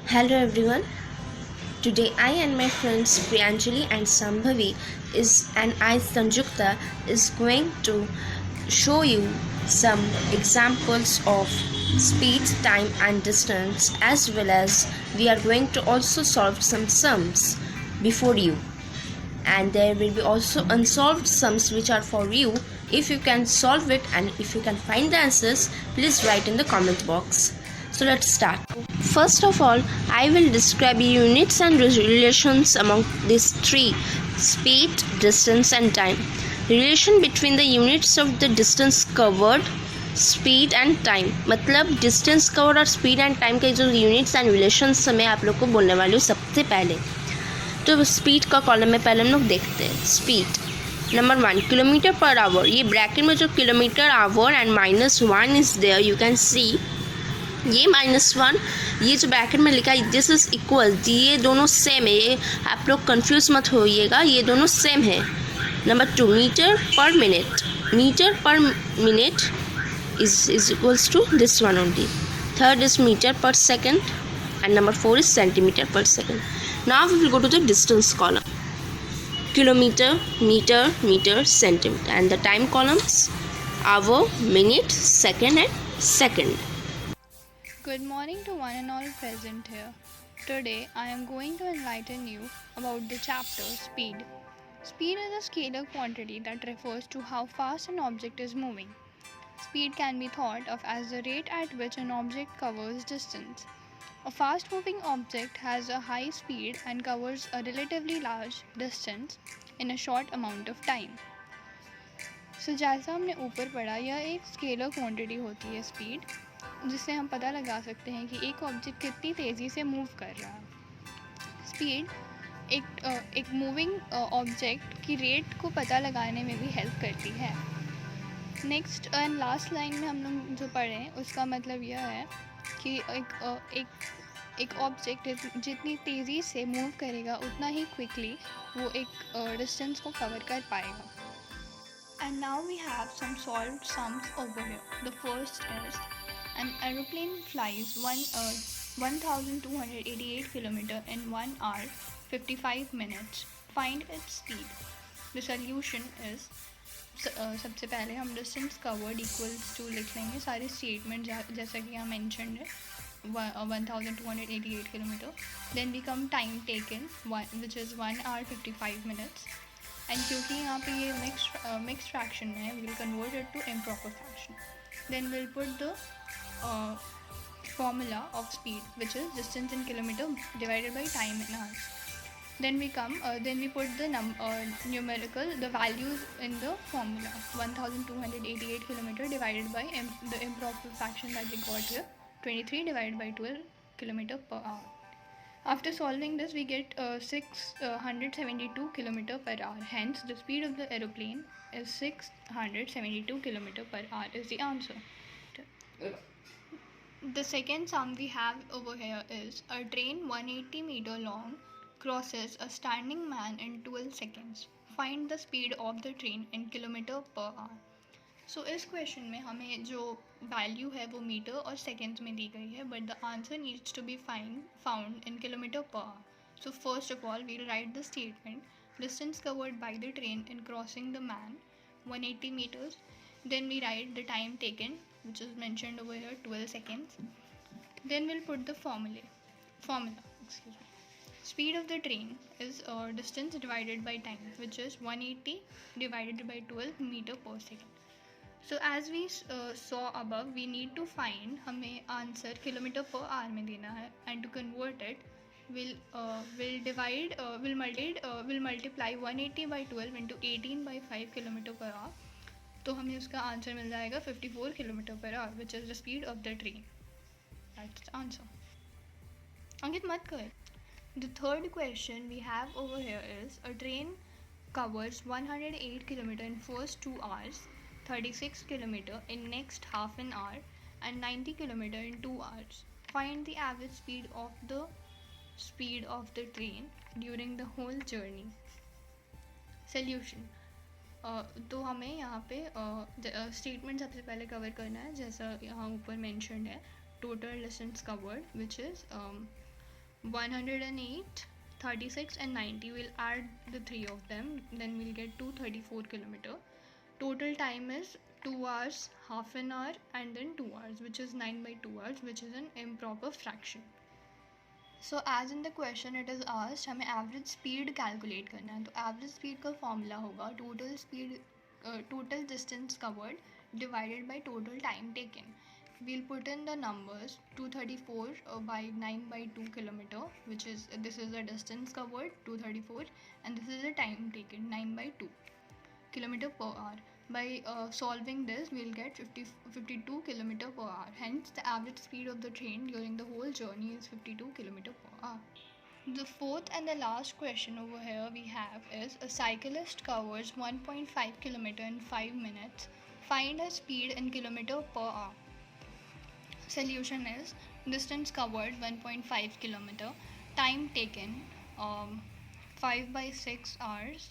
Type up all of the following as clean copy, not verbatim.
Hello everyone. Today I and my friends Priyanjali and Sambhavi and I Sanjukta is going to show you some examples of speed, time and distance, as well as we are going to also solve some sums before you, and there will be also unsolved sums which are for you. If you can solve it and if you can find the answers, please write in the comment box. So let's start. First of all, I will describe units and relations among these three: speed, distance and time. Relation between the units of the distance covered, speed and time, मतलब distance cover और speed and time के जो units and relations मैं आप लोग को बोलने वाली हूँ सबसे पहले। तो स्पीड का कॉलम में पहले हम लोग देखते हैं। Speed number 1 kilometre per hour, ये ब्रैकेट में जो kilometre hour and -1 is there, you can see ये -1, ये जो ब्रैकेट में लिखा है दिस इज इक्वल, ये दोनों सेम है, ये आप लोग कंफ्यूज मत होइएगा, ये दोनों सेम है। Number 2 metre per minute, metre per minute is equals to this one only. Third is meter per second and number 4 is centimeter per second. Now we will go to the distance column. Kilometer, meter, meter, centimeter, and the time columns hour, minute, second and second. Good morning to one and all present here. Today I am going to enlighten you about the chapter Speed. Speed is a scalar quantity that refers to how fast an object is moving. Speed can be thought of as the rate at which an object covers distance. A fast moving object has a high speed and covers a relatively large distance in a short amount of time. So जैसा हमने ऊपर पढ़ा, यह एक scalar quantity होती है speed, जिससे हम पता लगा सकते हैं कि एक ऑब्जेक्ट कितनी तेज़ी से मूव कर रहा है। स्पीड एक मूविंग ऑब्जेक्ट की रेट को पता लगाने में भी हेल्प करती है। नेक्स्ट एंड लास्ट लाइन में हम लोग जो पढ़े हैं उसका मतलब यह है कि एक ऑब्जेक्ट जितनी तेज़ी से मूव करेगा उतना ही क्विकली वो एक डिस्टेंस को कवर कर पाएगा। And now we have some solved sums over here. The first is an aeroplane flies 1288 km in 1 hour 55 minutes. Find its speed. The solution is सबसे पहले हम डिस्टेंस कवर्ड इक्वल्स टू लिख लेंगे सारे statement जैसा कि यहाँ मैंशन है 1288 kilometre. Then we come time taken which is 1 hour 55 minutes. And क्योंकि यहाँ पे ये मिक्स फ्रैक्शन है, we will convert it to improper fraction. Then will put the formula of speed, which is distance in kilometer divided by time in hours. Then we put the numerical, the values in the formula. 1288 km divided by the improper fraction that we got here, 23 divided by 12 km per hour. After solving this, we get 672 km per hour. Hence, the speed of the aeroplane is 672 km per hour is the answer. The second sum we have over here is a train 180 meter long crosses a standing man in 12 seconds. Find the speed of the train in kilometer per hour. So इस question में हमें जो value है वो metre और seconds में दी गई है, but the answer needs to be found in kilometre per hour. So first of all we'll write the statement distance covered by the train in crossing the man 180 meters. Then we write the time taken, which is mentioned over here, 12 seconds. Then we'll put the formula. Speed of the train is distance divided by time, which is 180 divided by 12 meter per second. So as we saw above, we need to find, हमें answer kilometre per our में देना है, and to convert it we'll multiply 180 by 12 into 18 by 5 kilometre per hour. तो हमें उसका answer मिल जाएगा 54 kilometre per hour, which is the speed of the train. That's the answer. अंकित मत कर. The third question we have over here is a train covers 108 km in first 2 hours, 36 km in next half an hour and 90 km in 2 hours. Find the average speed of the train during the whole journey. Solution. तो हमें यहाँ पे statement सबसे पहले cover करना है, जैसा यहाँ ऊपर मेंशन्ड है. Total distance covered which is 108, 36 and 90. We'll add the three of them, then we'll get 234 kilometer. Total time is 2 hours, half an hour, and then 2 hours, which is 9 by 2 hours, which is an improper fraction. So as in the question it is asked हमें average speed calculate करना है, तो average speed का formula होगा total distance covered divided by total time taken. We'll put in the numbers 234 by 9 by 2 kilometer, which is this is the distance covered 234, and this is the time taken 9 by 2 kilometer per hour. By solving this, we'll get 52 kilometer per hour. Hence, the average speed of the train during the whole journey is 52 kilometer per hour. The fourth and the last question over here we have is a cyclist covers 1.5 kilometer in 5 minutes. Find her speed in kilometer per hour. Solution is distance covered 1.5 kilometer, time taken 5 by 6 hours,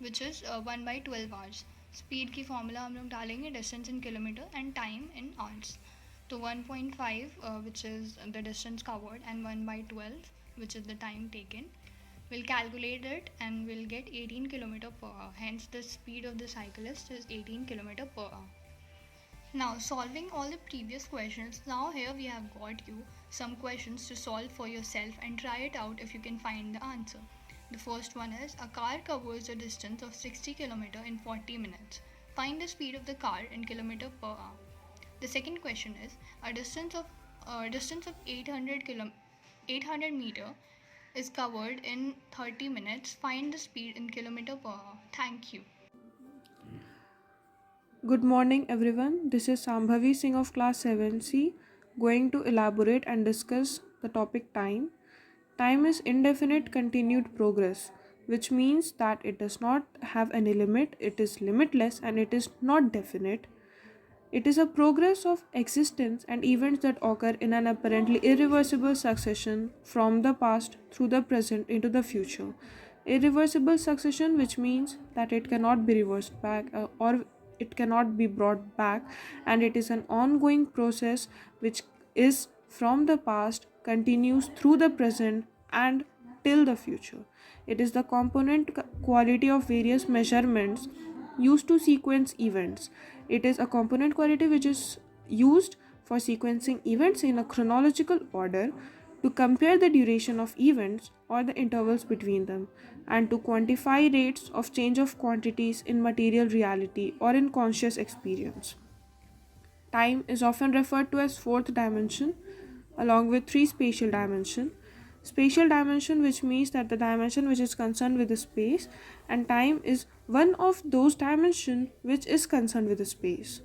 which is 1 by 12 hours. Speed की formula हम लोग डालेंगे distance in kilometre and time in hours. तो 1.5 which is the distance covered and 1 by 12 which is the time taken. We'll calculate it and we'll get 18 km per hour. Hence the speed of the cyclist is 18 km per hour. Now solving all the previous questions, now here we have got you some questions to solve for yourself and try it out if you can find the answer. The first one is a car covers a distance of 60 km in 40 minutes. Find the speed of the car in km per hour. The second question is a distance of 800 meter is covered in 30 minutes. Find the speed in km per hour. Thank you. Good morning everyone. This is Sambhavi Singh of class 7C going to elaborate and discuss the topic time. Time is indefinite continued progress, which means that it does not have any limit, it is limitless and it is not definite. It is a progress of existence and events that occur in an apparently irreversible succession from the past through the present into the future. Irreversible succession, which means that it cannot be reversed back or it cannot be brought back, and it is an ongoing process which is from the past, continues through the present and till the future. It is the component quality of various measurements used to sequence events. It is a component quality which is used for sequencing events in a chronological order, to compare the duration of events or the intervals between them, and to quantify rates of change of quantities in material reality or in conscious experience. Time is often referred to as fourth dimension along with three spatial dimension. Spatial dimension, which means that the dimension which is concerned with the space, and time is one of those dimension which is concerned with the space.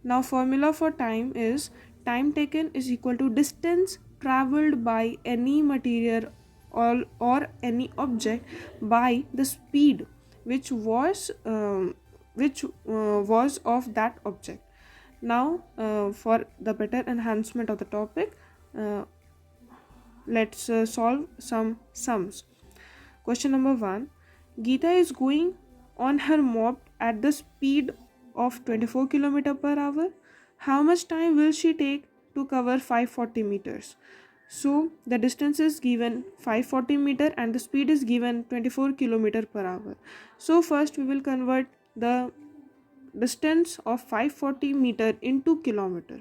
Now formula for time is time taken is equal to distance traveled by any material or any object by the speed which was of that object. Now for the better enhancement of the topic, let's solve some sums. Question number 1. Geeta is going on her mop at the speed of 24 km per hour. How much time will she take to cover 540 meters? So the distance is given 540 meter and the speed is given 24 km per hour. So first we will convert the distance of 540 meter into kilometer.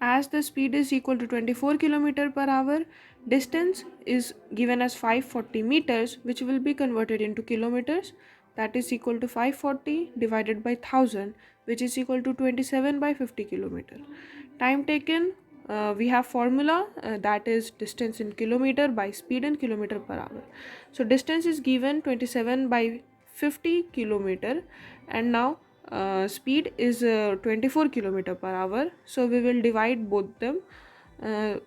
As the speed is equal to 24 km per hour, distance is given as 540 meters, which will be converted into kilometers. That is equal to 540 divided by 1000, which is equal to 27 by 50 km. Time taken, we have formula that is distance in kilometer by speed in kilometer per hour. So distance is given 27 by 50 km, and now speed is 24 km per hour. So we will divide both them.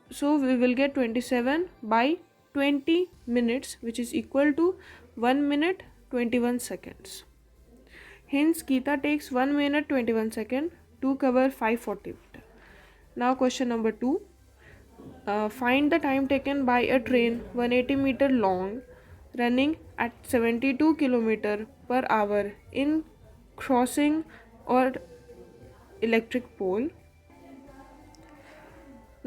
So we will get 27 by 20 minutes, which is equal to 1 minute 21 seconds. Hence Geeta takes 1 minute 21 seconds to cover 540 meter. Now question number 2. Find the time taken by a train 180 meter long running at 72 km per hour in crossing or electric pole.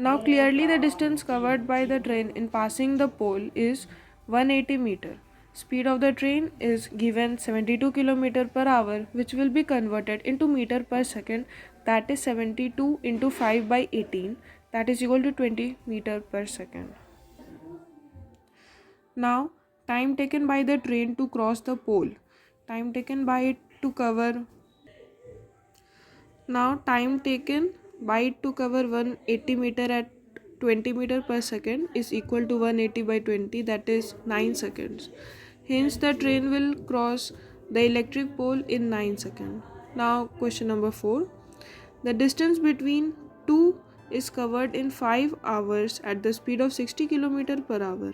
Now clearly the distance covered by the train in passing the pole is 180 meter. Speed of the train is given 72 km per hour, which will be converted into meter per second, that is 72 into 5 by 18, that is equal to 20 meter per second. Now time taken by the train to cross the pole. Time taken by it to cover Now time taken by it to cover 180 meter at 20 meter per second is equal to 180 by 20, that is 9 seconds. Hence the train will cross the electric pole in 9 seconds. Now question number 4. The distance between two is covered in 5 hours at the speed of 60 km per hour.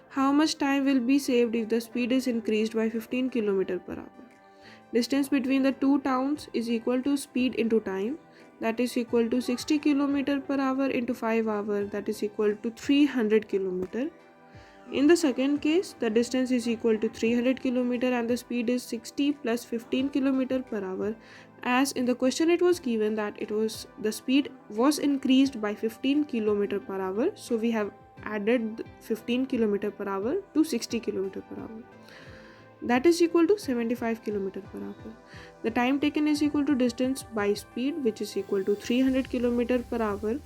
How much time will be saved if the speed is increased by 15 km per hour? Distance between the two towns is equal to speed into time, that is equal to 60 km per hour into 5 hours, that is equal to 300 km. In the second case, the distance is equal to 300 km and the speed is 60 plus 15 km per hour. As in the question it was given that the speed was increased by 15 km per hour, so we have added 15 km per hour to 60 km per hour. That is equal to 75 km per hour. The time taken is equal to distance by speed, which is equal to 300 km per hour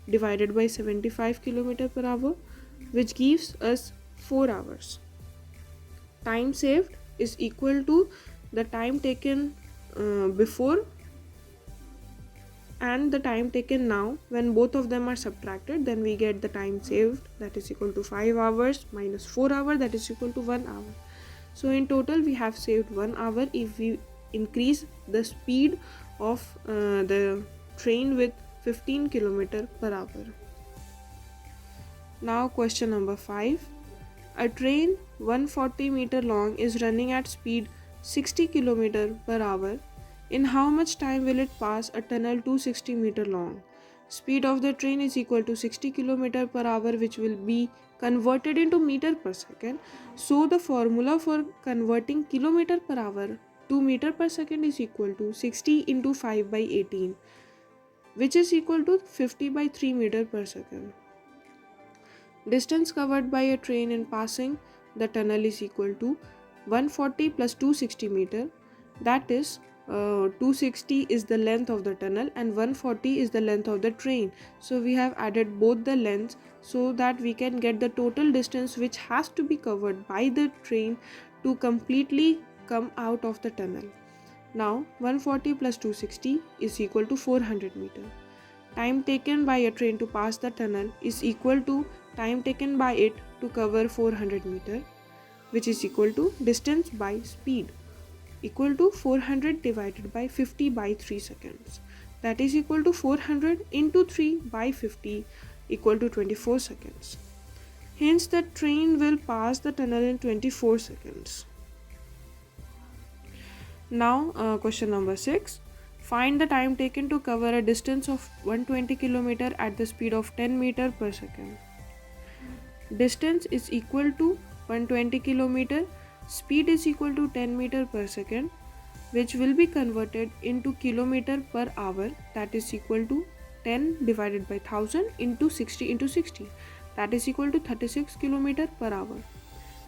divided by 75 km per hour, which gives us 4 hours. Time saved is equal to the time taken before and the time taken now. When both of them are subtracted, then we get the time saved, that is equal to 5 hours minus 4 hours, that is equal to 1 hour. So in total we have saved 1 hour if we increase the speed of the train with 15 km per hour. Now question number 5. A train 140 meter long is running at speed 60 km per hour. In how much time will it pass a tunnel 260 meter long? Speed of the train is equal to 60 km per hour, which will be converted into meter per second. So the formula for converting kilometer per hour to meter per second is equal to 60 into 5 by 18, which is equal to 50 by 3 meter per second. Distance covered by a train in passing the tunnel is equal to 140 plus 260 meter, that is 260 is the length of the tunnel and 140 is the length of the train. So we have added both the lengths so that we can get the total distance which has to be covered by the train to completely come out of the tunnel. Now 140 plus 260 is equal to 400 meter. Time taken by a train to pass the tunnel is equal to time taken by it to cover 400 meter, which is equal to distance by speed, equal to 400 divided by 50 by 3 seconds, that is equal to 400 into 3 by 50 equal to 24 seconds. Hence the train will pass the tunnel in 24 seconds. Now question number 6. Find the time taken to cover a distance of 120 km at the speed of 10 meter per second. Distance is equal to 120 km, speed is equal to 10 meter per second, which will be converted into kilometer per hour, that is equal to 10 divided by 1000 into 60, that is equal to 36 km per hour.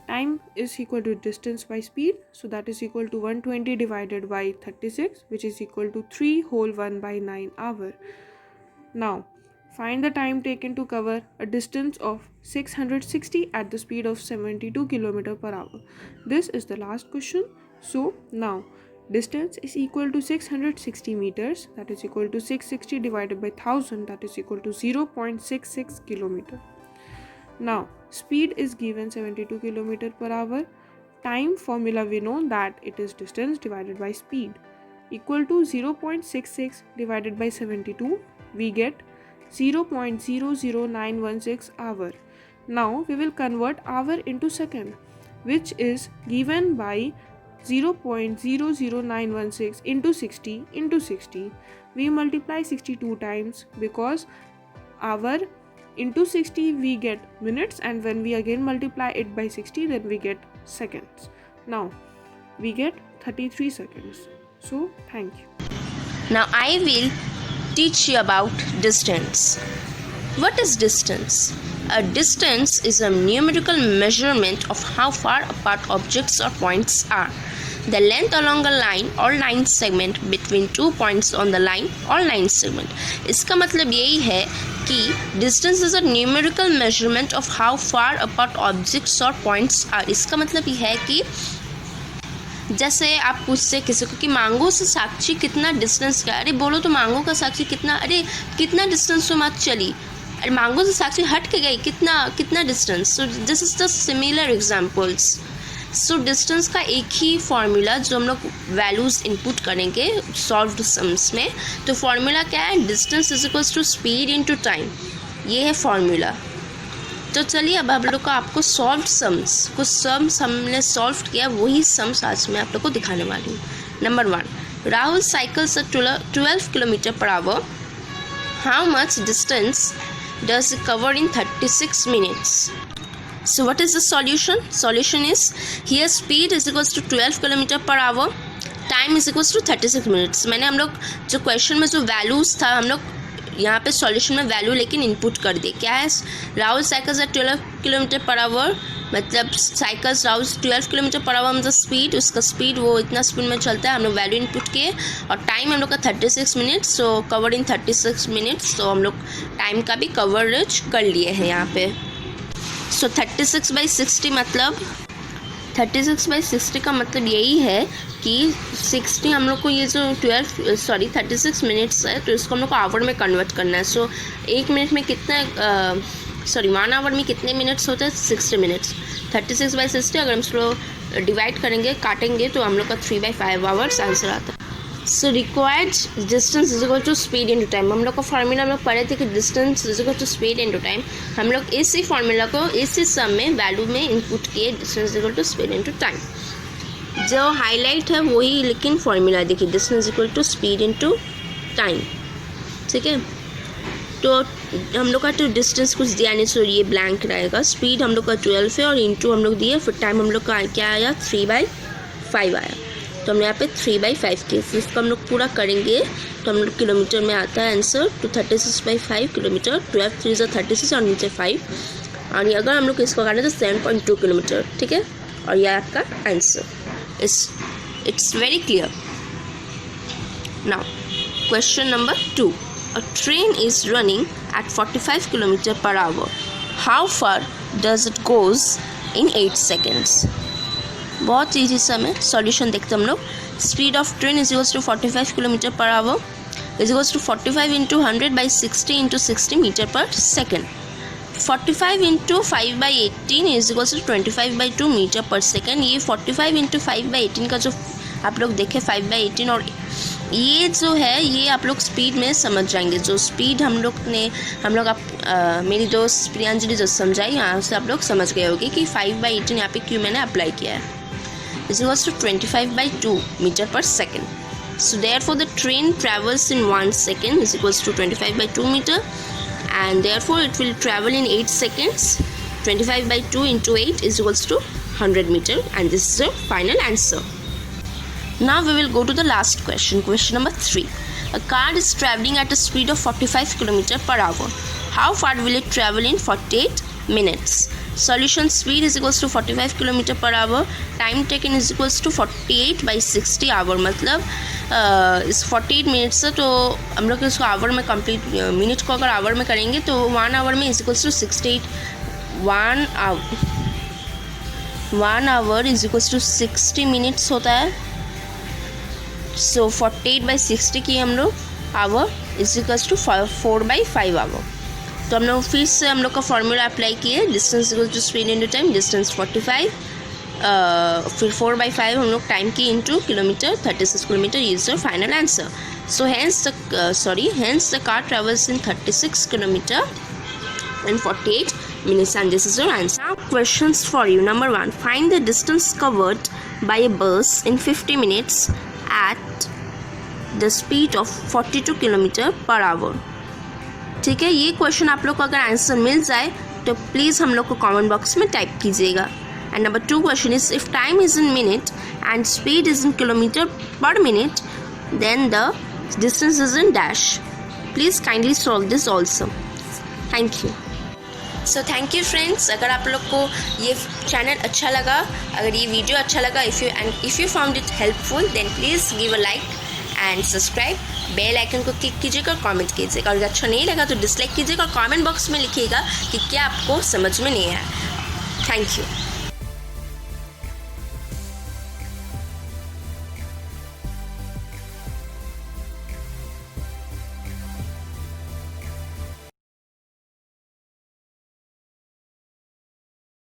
Time is equal to distance by speed, so that is equal to 120 divided by 36, which is equal to 3 whole 1 by 9 hour. Now find the time taken to cover a distance of 660 at the speed of 72 km per hour. This is the last question. So now distance is equal to 660 meters, that is equal to 660 divided by 1000, that is equal to 0.66 km. Now speed is given 72 km per hour. Time formula we know that it is distance divided by speed, equal to 0.66 divided by 72, we get 0.00916 hour. Now we will convert hour into second, which is given by 0.00916 into 60. We multiply 62 times because hour into 60 we get minutes, and when we again multiply it by 60 then we get seconds. Now we get 33 seconds. So thank you. Now I will teach you about distance. What is distance? A distance is a numerical measurement of how far apart objects or points are. The length along a line or line segment between two points on the line or line segment. इसका मतलब यही है कि distance is a numerical measurement of how far apart objects or points are. इसका मतलब यह है कि जैसे आप पूछते किसी को कि मांगो से साक्षी कितना डिस्टेंस का, अरे बोलो तो मांगो का साक्षी कितना, अरे कितना डिस्टेंस तुम आज चली, अरे मांगो से साक्षी हट के गई, कितना distance. So this is the similar examples. So distance का एक ही फॉर्मूला जो हम लोग वैल्यूज़ इनपुट करेंगे सॉल्व्ड सम्स में, तो फॉर्मूला क्या है, distance is equals to speed into time. ये है फॉर्मूला. तो चलिए अब हम लोग को आपको सॉल्व्ड सम्स, कुछ सम्स हमने सॉल्व किया, वही सम्स आज मैं आप लोग को दिखाने वाली हूँ. Number 1, Rahul cycles 12 kilometre per our. How much distance does it cover in 36 minutes? So what is the solution? Solution is, here speed is equals to 12 km per hour, time is equals to 36 minutes. मैंने हम लोग जो question में जो values था हम लोग यहाँ पे सॉल्यूशन में वैल्यू लेकिन इनपुट कर दे. क्या है, Rahul cycles at 12 kilometre per hour, मतलब cycles Rahul 12 kilometre per hour मतलब स्पीड, उसका स्पीड वो इतना स्पीड में चलता है, हम लोग वैल्यू इनपुट किए, और टाइम हम लोग का 36 minutes. So cover in 36 minutes. तो हम लोग टाइम का भी कवरेज कर लिए हैं यहाँ पे. सो 36/60 मतलब 36/60 का मतलब यही है कि 60 हम लोग को ये जो 36 मिनट्स है, तो इसको हम लोग को आवर में कन्वर्ट करना है. सो 1 मिनट में कितना 1 आवर में कितने मिनट्स होते हैं, 60 मिनट्स. 36/60 अगर हम इसको डिवाइड करेंगे, काटेंगे, तो हम लोग का 3/5 आवर्स आंसर आता है. So required distance is equal to speed into time. हम लोग का फार्मूला हम लोग पढ़े थे कि distance is equal to speed into time. हम लोग इसी फार्मूला को इसी सम में वैल्यू में इनपुट किए, distance is equal to speed into time. जो हाईलाइट है वही लेकिन फार्मूला देखिए, distance equal to speed into time. ठीक है, तो हम लोग का तो डिस्टेंस कुछ दिया नहीं, सो ये ब्लैंक रहेगा. स्पीड हम लोग का 12 है और इनटू हम लोग दिए, फिर टाइम हम लोग का क्या आया, 3/5 आया. तो हमने यहाँ पे 3/5 किए. फिर इसको हम लोग पूरा करेंगे तो हम लोग किलोमीटर में आता है आंसर. तो 36/5 किलोमीटर, 12 3 36 और नीचे 5, और अगर हम लोग इसको करें तो 7.2 किलोमीटर. ठीक है, और यह आपका answer. It's very clear. Now, question number 2. A train is running at 45 km per hour. How far does it goes in 8 seconds? बहुत ईजी सम है. सॉल्यूशन देखते हम लोग. Speed of train is equals to 45 km per hour is equals to 45 × 100/60 × 60 metre per second. 45 × 5/18 is equals to 25/2 metre per second. ये 45 × 5/18 का जो आप लोग देखें 5/18, और ये जो है ये आप लोग स्पीड में समझ जाएंगे. जो स्पीड हम लोग मेरी दोस्त प्रियांजलि जो समझाई, यहाँ से आप लोग समझ गए होंगे कि 5/18 यहाँ पे क्यों मैंने अप्लाई किया है. Is equals to 25/2 metre per second. So therefore the train travels in 1 second is equals to 25/2 meter, and therefore it will travel in 8 seconds. 25/2 into 8 is equals to 100 meter, and this is the final answer. Now we will go to the last question. Question number 3. A car is traveling at a speed of 45 km per hour. How far will it travel in 48 minutes? Solution: speed is equals to 45 km per hour. Time taken is equals to 48/60 hour. मतलब इस 48 minutes से, तो हम लोग इसको our में complete, minute को अगर आवर में करेंगे तो 1 आवर में is equals to 68. 1 hour is equals to 60 minutes होता है. सो 48/60 की हम लोग hour is equals to 4/5 hour. तो हम लोग फिर से हम लोग का फॉर्मूला अप्लाई किए. Distance equals to speed into time. Distance 45, फिर 4/5 हम लोग टाइम की into kilometre, 36 kilometre is your final answer. So hence the car travels in 36 kilometer in 48 minutes, and this is your answer. Now questions for you. Number 1, find the distance covered by a bus in 50 minutes at the speed of 42 km per hour. ठीक है, ये question आप लोग को अगर answer मिल जाए तो please हम लोग को कमेंट बॉक्स में टाइप कीजिएगा. And number 2 question is, if time is in minute and speed is in kilometer per minute, then the distance is in dash. Please kindly solve this also. Thank you. So thank you friends, अगर आप लोग को ये channel अच्छा लगा, अगर ये video अच्छा लगा, if you found it helpful, then please give a like and subscribe. Bell icon को क्लिक कीजिएगा और कमेंट कीजिएगा, और अगर अच्छा नहीं लगा तो डिसलाइक कीजिएगा और कमेंट बॉक्स में लिखिएगा कि क्या आपको समझ में नहीं आया। Thank you.